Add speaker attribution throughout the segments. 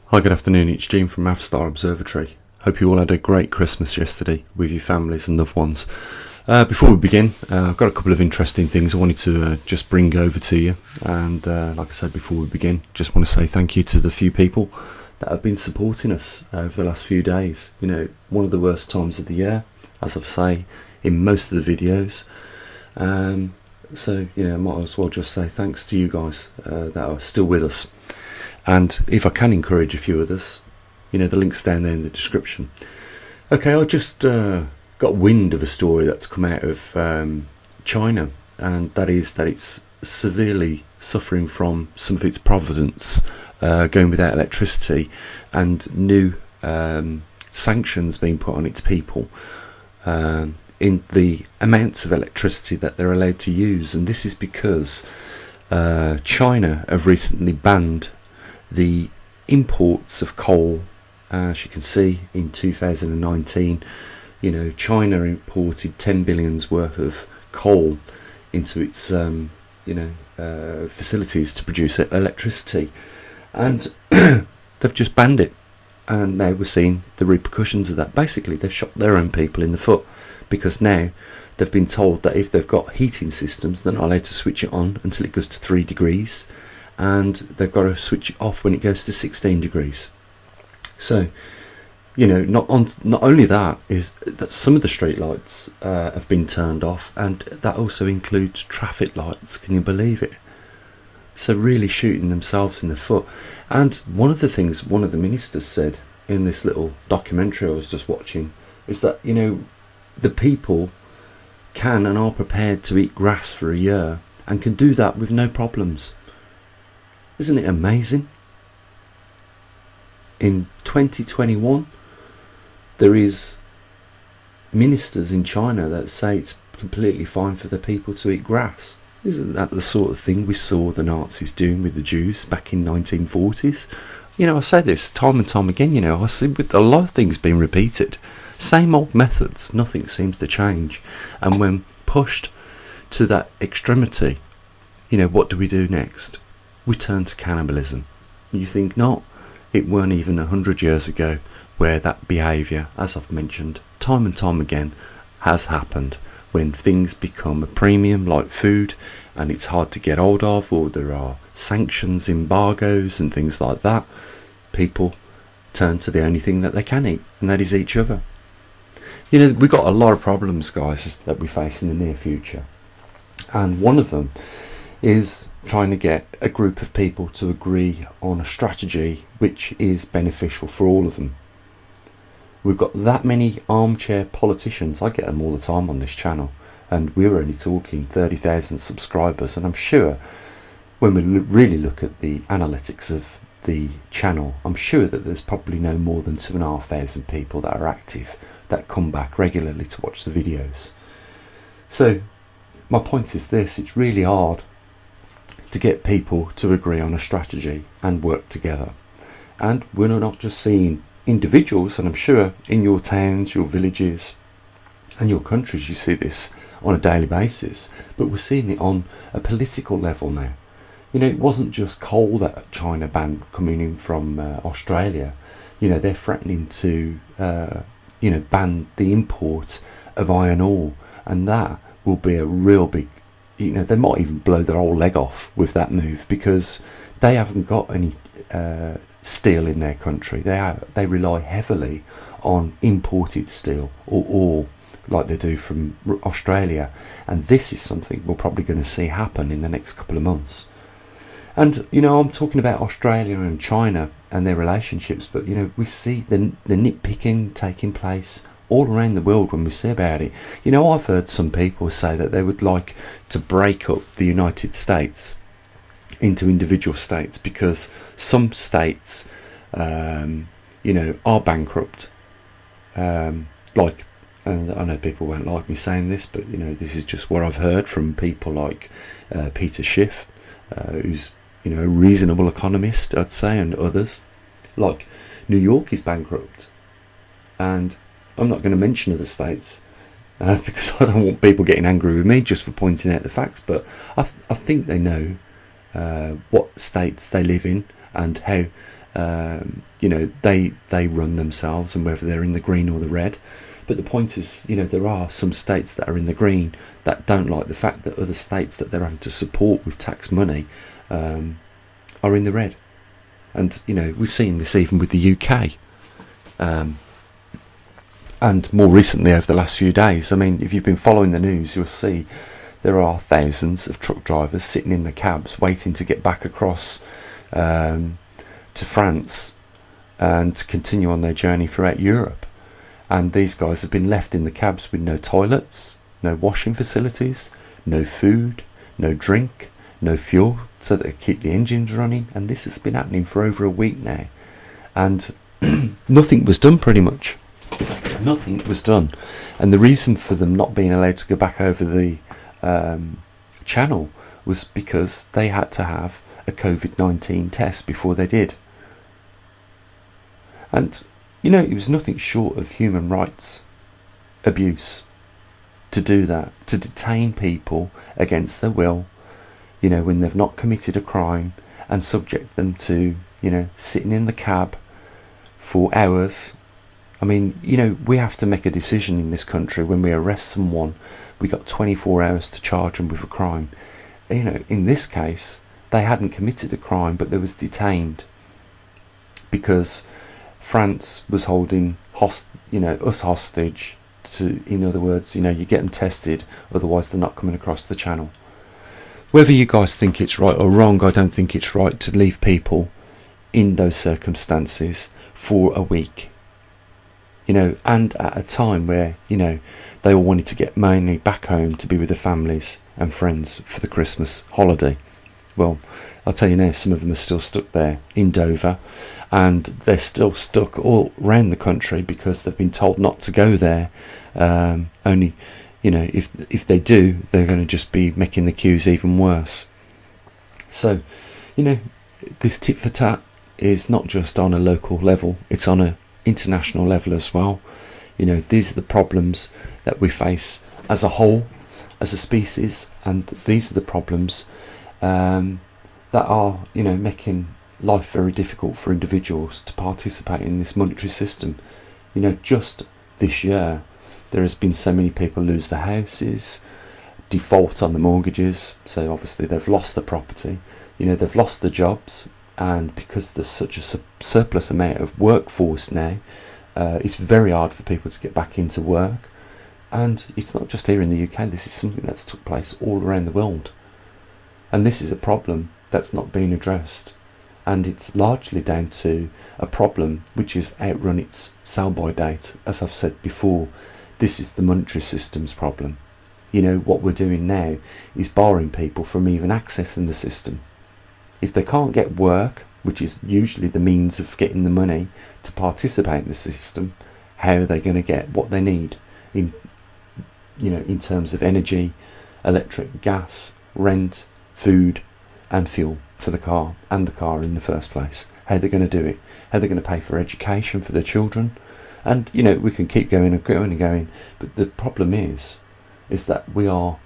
Speaker 1: Hi, good afternoon. It's Gene from maverickstar Observatory. Hope you all had a great Christmas yesterday with your families and loved ones. Before we begin, I've got a couple of interesting things I wanted to just bring over to you. And like I said before we begin, just want to say thank you to the few people that have been supporting us over the last few days. You know, one of the worst times of the year, as I say in most of the videos. So, you know, I might as well just say thanks to you guys that are still with us. And if I can encourage a few others, you know, the link's down there in the description. Okay, I just got wind of a story that's come out of China, and that is that it's severely suffering from some of its province going without electricity, and new sanctions being put on its people in the amounts of electricity that they're allowed to use. And this is because China have recently banned the imports of coal. As you can see, in 2019, you know, China imported 10 billion's worth of coal into its facilities to produce electricity, and they've just banned it. And now we're seeing the repercussions of that. Basically, they've shot their own people in the foot, because now they've been told that if they've got heating systems, they're not allowed to switch it on until it goes to 3 degrees, and they've got to switch it off when it goes to 16 degrees. So, you know, not only that, is that some of the street lights have been turned off, and that also includes traffic lights. Can you believe it? So really shooting themselves in the foot. And one of the things one of the ministers said in this little documentary I was just watching is that, you know, the people can and are prepared to eat grass for a year and can do that with no problems. Isn't it amazing? In 2021, there is ministers in China that say it's completely fine for the people to eat grass. Isn't that the sort of thing we saw the Nazis doing with the Jews back in 1940s? You know, I say this time and time again, you know, I see with a lot of things being repeated. Same old methods, nothing seems to change. And when pushed to that extremity, you know, what do we do next? We turn to cannibalism. You think not? It weren't even 100 years ago where that behaviour, as I've mentioned time and time again, has happened. When things become a premium like food and it's hard to get hold of, or there are sanctions, embargoes and things like that, people turn to the only thing that they can eat, and that is each other. You know, we've got a lot of problems, guys, that we face in the near future, and one of them is trying to get a group of people to agree on a strategy which is beneficial for all of them. We've got that many armchair politicians. I get them all the time on this channel, and we're only talking 30,000 subscribers, and I'm sure when we really look at the analytics of the channel, I'm sure that there's probably no more than 2,500 people that are active, that come back regularly to watch the videos. So my point is this: it's really hard to get people to agree on a strategy and work together. And we're not just seeing individuals, and I'm sure in your towns, your villages and your countries you see this on a daily basis, but we're seeing it on a political level now. You know, it wasn't just coal that China banned coming in from Australia. You know, they're threatening to ban the import of iron ore, and that will be a real big, you know, they might even blow their whole leg off with that move, because they haven't got any steel in their country. They rely heavily on imported steel or ore, like they do from Australia, and this is something we're probably going to see happen in the next couple of months. And you know, I'm talking about Australia and China and their relationships, but you know, we see the nitpicking taking place all around the world when we see about it. You know, I've heard some people say that they would like to break up the United States into individual states, because some states you know, are bankrupt, and I know people won't like me saying this, but you know, this is just what I've heard from people like Peter Schiff, who's, you know, a reasonable economist, I'd say, and others. Like New York is bankrupt, and I'm not going to mention other states because I don't want people getting angry with me just for pointing out the facts, but I think they know what states they live in and how They run themselves, and whether they're in the green or the red. But the point is, there are some states that are in the green that don't like the fact that other states that they're having to support with tax money are in the red. And, we've seen this even with the UK. And more recently, over the last few days, if you've been following the news, you'll see there are thousands of truck drivers sitting in the cabs waiting to get back across to France and to continue on their journey throughout Europe. And these guys have been left in the cabs with no toilets, no washing facilities, no food, no drink, no fuel, so that they keep the engines running. And this has been happening for over a week now. And nothing was done, pretty much. Nothing was done. And the reason for them not being allowed to go back over the channel was because they had to have a COVID-19 test before they did. And it was nothing short of human rights abuse to do that, to detain people against their will, when they've not committed a crime, and subject them to, sitting in the cab for hours. We have to make a decision in this country. When we arrest someone, we got 24 hours to charge them with a crime. In this case, they hadn't committed a crime, but they was detained because France was holding us hostage. In other words, you get them tested, otherwise they're not coming across the channel. Whether you guys think it's right or wrong, I don't think it's right to leave people in those circumstances for a week. And at a time where, they all wanted to get mainly back home to be with their families and friends for the Christmas holiday. Well, I'll tell you now, some of them are still stuck there in Dover, and they're still stuck all around the country because they've been told not to go there. Only, if they do, they're going to just be making the queues even worse. So, this tit for tat is not just on a local level, it's on a international level as well. These are the problems that we face as a whole, as a species, and these are the problems that are making life very difficult for individuals to participate in this monetary system. Just this year there has been so many people lose their houses, default on the mortgages, so obviously they've lost the property, they've lost the jobs. And because there's such a surplus amount of workforce now, it's very hard for people to get back into work. And it's not just here in the UK, this is something that's took place all around the world. And this is a problem that's not being addressed. And it's largely down to a problem which has outrun its sell-by date. As I've said before, this is the monetary system's problem. What we're doing now is barring people from even accessing the system. If they can't get work, which is usually the means of getting the money to participate in the system, how are they going to get what they need in terms of energy, electric, gas, rent, food and fuel for the car and the car in the first place? How are they going to do it? How are they going to pay for education for their children? And we can keep going and going and going, but the problem is that we are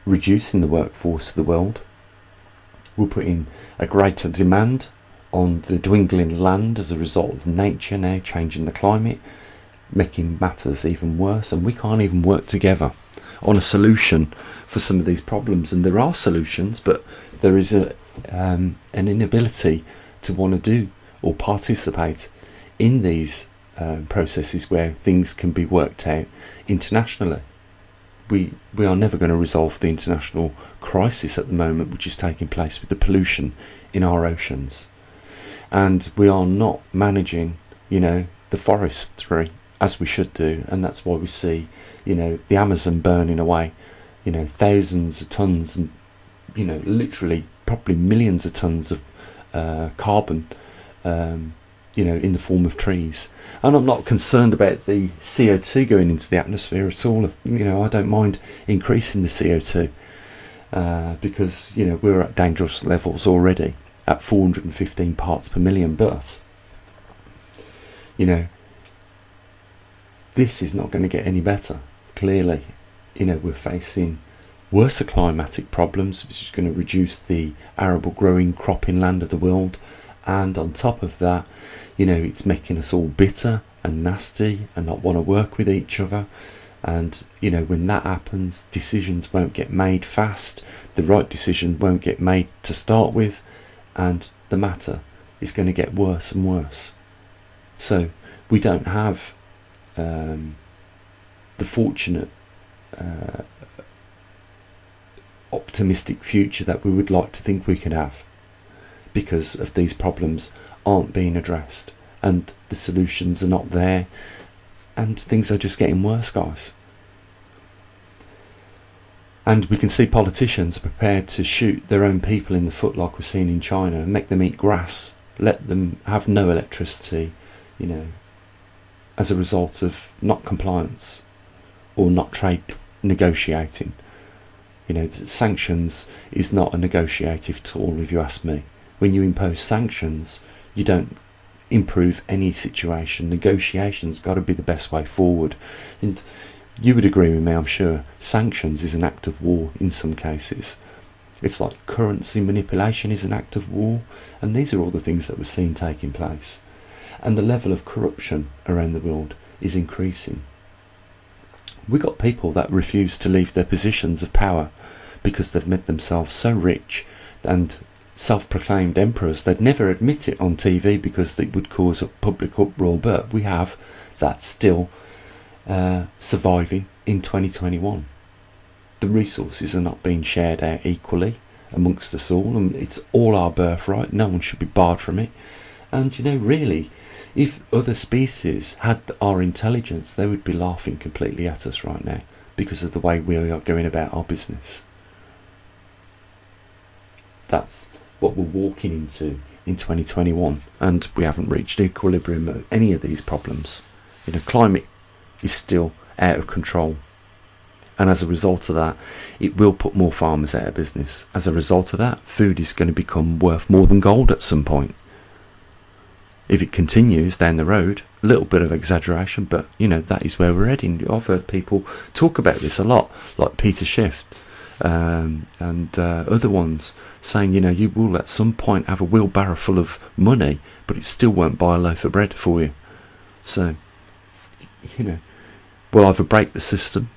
Speaker 1: reducing the workforce of the world. We're putting a greater demand on the dwindling land as a result of nature now changing the climate, making matters even worse, and we can't even work together on a solution for some of these problems. And there are solutions, but there is an inability to want to do or participate in these processes where things can be worked out internationally. We are never going to resolve the international crisis at the moment, which is taking place with the pollution in our oceans. And we are not managing, the forestry as we should do. And that's why we see, the Amazon burning away, thousands of tons and, literally probably millions of tons of carbon, in the form of trees. And I'm not concerned about the CO2 going into the atmosphere at all. I don't mind increasing the CO2 because we're at dangerous levels already at 415 parts per million. But this is not going to get any better. Clearly, we're facing worse climatic problems, which is going to reduce the arable growing cropping land of the world, And on top of that, it's making us all bitter and nasty and not want to work with each other. And when that happens, decisions won't get made fast, the right decision won't get made to start with, and the matter is going to get worse and worse. So we don't have the fortunate optimistic future that we would like to think we could have, because of these problems aren't being addressed and the solutions are not there, and things are just getting worse, guys. And we can see politicians are prepared to shoot their own people in the foot, like we're seeing in China, and make them eat grass, let them have no electricity, as a result of not compliance or not trade negotiating. Sanctions is not a negotiative tool, if you ask me. When you impose sanctions, you don't improve any situation. Negotiation's got to be the best way forward. And you would agree with me, I'm sure, sanctions is an act of war in some cases. It's like currency manipulation is an act of war, and these are all the things that we're seeing taking place. And the level of corruption around the world is increasing. We got people that refuse to leave their positions of power because they've made themselves so rich, and self-proclaimed emperors, they'd never admit it on TV because it would cause a public uproar, but we have that still surviving in 2021. The resources are not being shared out equally amongst us all, and it's all our birthright. No one should be barred from it. And really, if other species had our intelligence, they would be laughing completely at us right now because of the way we are going about our business. That's what we're walking into in 2021, and we haven't reached equilibrium of any of these problems. Climate is still out of control, and as a result of that, it will put more farmers out of business. As a result of that, food is going to become worth more than gold at some point. If it continues down the road, a little bit of exaggeration, but that is where we're heading. I've heard people talk about this a lot, like Peter Schiff and other ones, saying you will at some point have a wheelbarrow full of money, but it still won't buy a loaf of bread for you. So we'll either break the system,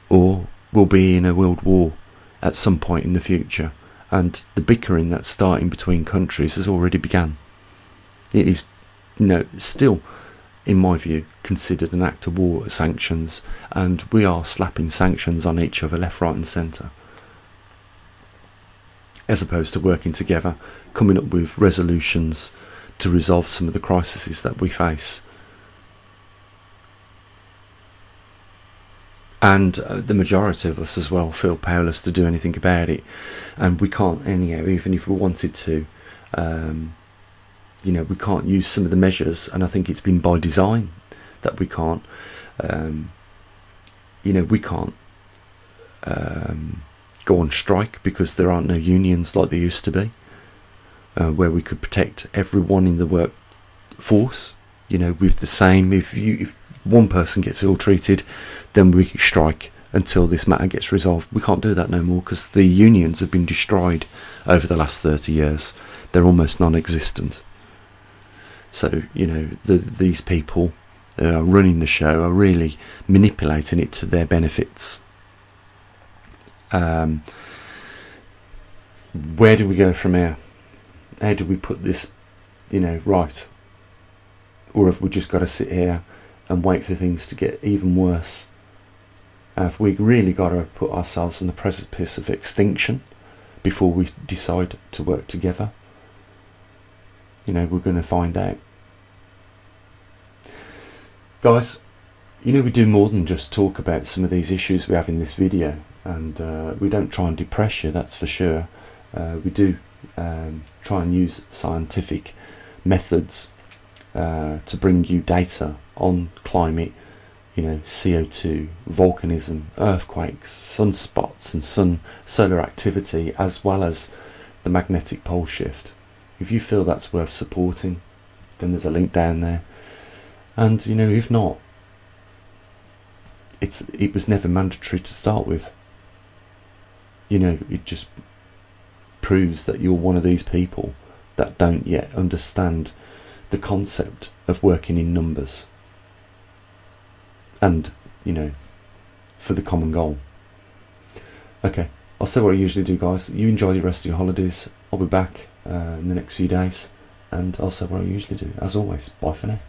Speaker 1: or we'll be in a world war at some point in the future. And the bickering that's starting between countries has already begun. It is still, in my view, considered an act of war, sanctions, and we are slapping sanctions on each other left, right and centre, as opposed to working together, coming up with resolutions to resolve some of the crises that we face. And the majority of us as well feel powerless to do anything about it, and we can't anyhow, even if we wanted to. We can't use some of the measures, and I think it's been by design that we can't. We can't go on strike because there aren't no unions like there used to be, where we could protect everyone in the workforce. With the same, if one person gets ill-treated, then we strike until this matter gets resolved. We can't do that no more because the unions have been destroyed over the last 30 years. They're almost non-existent. So, these people running the show are really manipulating it to their benefits. Where do we go from here? How do we put this, right? Or have we just got to sit here and wait for things to get even worse? Have we really got to put ourselves on the precipice of extinction before we decide to work together? We're going to find out. Guys, we do more than just talk about some of these issues we have in this video, and we don't try and depress you, that's for sure. We do try and use scientific methods to bring you data on climate, CO2, volcanism, earthquakes, sunspots and solar activity, as well as the magnetic pole shift. If you feel that's worth supporting, then there's a link down there. And if not, it was never mandatory to start with. It just proves that you're one of these people that don't yet understand the concept of working in numbers and, you know, for the common goal. Okay, I'll say what I usually do, guys. You enjoy the rest of your holidays. I'll be back in the next few days, and I'll say what I usually do. As always, bye for now.